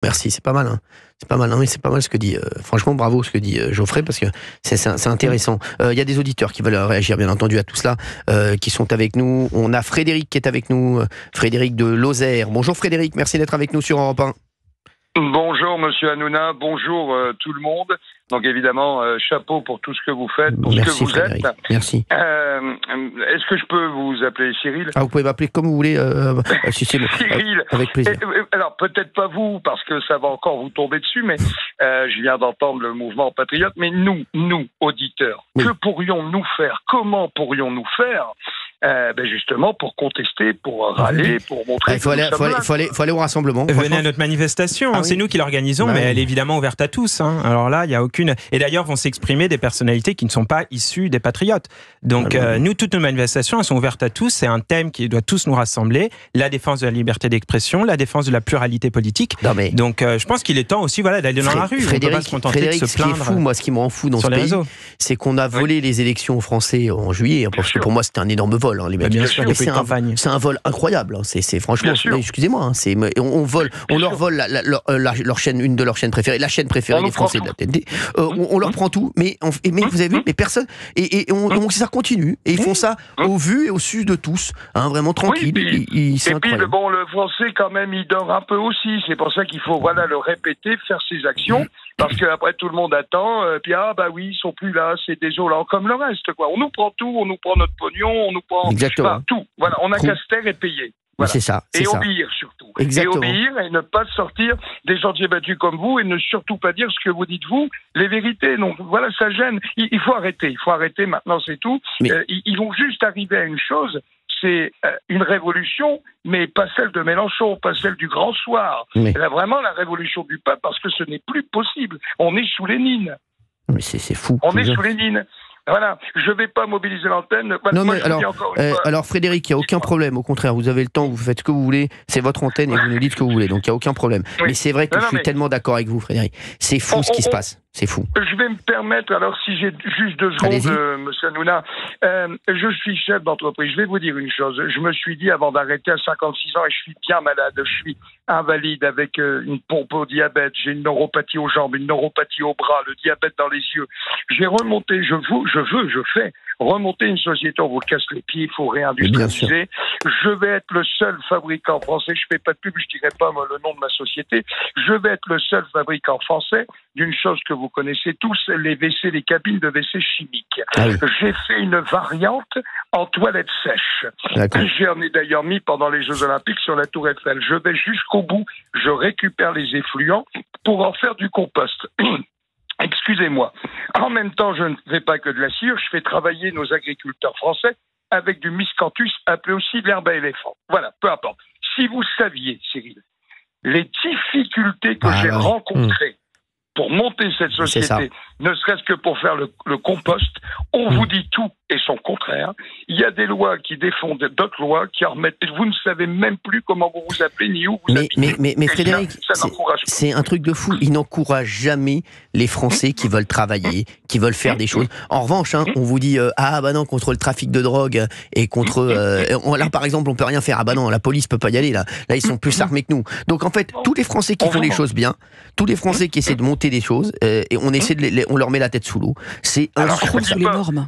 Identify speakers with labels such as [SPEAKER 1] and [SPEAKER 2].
[SPEAKER 1] Merci, c'est pas mal. Hein. C'est pas mal, non, mais c'est pas mal ce que dit. Franchement, bravo ce que dit Geoffrey, parce que c'est intéressant. Il y a des auditeurs qui veulent réagir, bien entendu, à tout cela, qui sont avec nous. On a Frédéric qui est avec nous, Frédéric de Lozère. Bonjour Frédéric, merci d'être avec nous sur Europe 1.
[SPEAKER 2] Bonjour Monsieur Hanouna, bonjour tout le monde. Donc évidemment, chapeau pour tout ce que vous faites, pour
[SPEAKER 1] Merci,
[SPEAKER 2] ce que vous
[SPEAKER 1] Frédéric.
[SPEAKER 2] êtes.
[SPEAKER 1] Merci.
[SPEAKER 2] Est-ce que je peux vous appeler Cyril?
[SPEAKER 1] Ah, vous pouvez m'appeler comme vous voulez. Si c'est bon.
[SPEAKER 2] Cyril.
[SPEAKER 1] Avec plaisir.
[SPEAKER 2] Alors peut-être pas vous, parce que ça va encore vous tomber dessus, mais je viens d'entendre le mouvement patriote. Mais nous, auditeurs,
[SPEAKER 1] oui.
[SPEAKER 2] Que pourrions-nous faire? Comment pourrions-nous faire justement pour contester, pour râler, pour montrer
[SPEAKER 1] il faut aller au rassemblement.
[SPEAKER 3] Venez à notre manifestation, c'est nous qui l'organisons, mais elle est évidemment ouverte à tous. Alors là, il n'y a aucune... Et d'ailleurs, vont s'exprimer des personnalités qui ne sont pas issues des patriotes. Donc nous, toutes nos manifestations, elles sont ouvertes à tous. C'est un thème qui doit tous nous rassembler. La défense de la liberté d'expression, la défense de la pluralité politique. Donc je pense qu'il est temps aussi d'aller dans la rue. On ne peut pas se contenter de se plaindre.
[SPEAKER 1] Ce qui est fou, moi, ce qui me rend fou dans ce pays, c'est qu'on a volé les élections aux Français en juillet, parce que pour moi, c'était un énorme vol. Les mecs.
[SPEAKER 3] Bien sûr,
[SPEAKER 1] c'est un vol incroyable. C'est franchement, excusez-moi, on leur vole leur chaîne, une de leurs chaînes préférées, la chaîne préférée des Français de la TNT. On leur prend tout, mais vous avez vu, mais personne. Et ça continue. Et ils font ça au vu et au su de tous, vraiment tranquille.
[SPEAKER 2] Et puis le Français quand même, il dort un peu aussi. C'est pour ça qu'il faut le répéter, faire ses actions. Parce qu'après tout le monde attend, puis ils sont plus là, c'est désolant, comme le reste, quoi. On nous prend tout, on nous prend notre pognon, on nous prend tout. Voilà, on n'a qu'à se taire et payer. Voilà.
[SPEAKER 1] C'est ça.
[SPEAKER 2] Et obéir surtout.
[SPEAKER 1] Exactement.
[SPEAKER 2] Et obéir et ne pas sortir des sentiers battus comme vous et ne surtout pas dire ce que vous dites vous, les vérités. Donc voilà, ça gêne. Il faut arrêter maintenant, c'est tout. Mais... ils vont juste arriver à une chose. C'est une révolution, mais pas celle de Mélenchon, pas celle du Grand Soir. Là, vraiment la révolution du peuple, parce que ce n'est plus possible. On est sous Lénine.
[SPEAKER 1] Mais c'est fou.
[SPEAKER 2] On est sous Lénine. Voilà, je ne vais pas mobiliser l'antenne.
[SPEAKER 1] Non, mais alors Frédéric, il n'y a aucun problème. Au contraire, vous avez le temps, vous faites ce que vous voulez. C'est votre antenne et vous nous dites ce que vous voulez. Donc il n'y a aucun problème. Oui. Mais c'est vrai que je suis tellement d'accord avec vous, Frédéric. C'est fou ce qui se passe. C'est fou.
[SPEAKER 2] Je vais me permettre, alors si j'ai juste 2 secondes, monsieur Hanouna, je suis chef d'entreprise. Je vais vous dire une chose. Je me suis dit avant d'arrêter à 56 ans, et je suis bien malade, je suis invalide avec une pompe au diabète, j'ai une neuropathie aux jambes, une neuropathie au bras, le diabète dans les yeux. J'ai remonté, je fais remonter une société, on vous casse les pieds, il faut réindustrialiser. Je vais être le seul fabricant français, je fais pas de pub, je dirais pas le nom de ma société, je vais être le seul fabricant français d'une chose que vous connaissez tous, les WC, les cabines de WC chimiques. J'ai fait une variante en toilette sèche. J'en ai d'ailleurs mis pendant les Jeux Olympiques sur la Tour Eiffel. Je vais jusqu'au bout, je récupère les effluents pour en faire du compost. Excusez-moi. En même temps, je ne fais pas que de la cire, je fais travailler nos agriculteurs français avec du miscanthus, appelé aussi l'herbe à éléphant. Voilà, peu importe. Si vous saviez, Cyril, les difficultés que j'ai rencontrées pour monter cette société, ne serait-ce que pour faire le compost, on vous dit tout et son contraire. Il y a des lois qui défendent d'autres lois qui en remettent. Vous ne savez même plus comment vous vous appelez ni où vous habitez.
[SPEAKER 1] Mais Frédéric, c'est un truc de fou. Il n'encourage jamais les Français qui veulent travailler, qui veulent faire des choses. En revanche, on vous dit non, contre le trafic de drogue et contre là par exemple on peut rien faire. Non, la police peut pas y aller là ils sont plus armés que nous. Donc en fait tous les Français qui font les choses bien, tous les Français qui essaient de monter des choses et on essaie on leur met la tête sous l'eau. C'est
[SPEAKER 4] insupportable.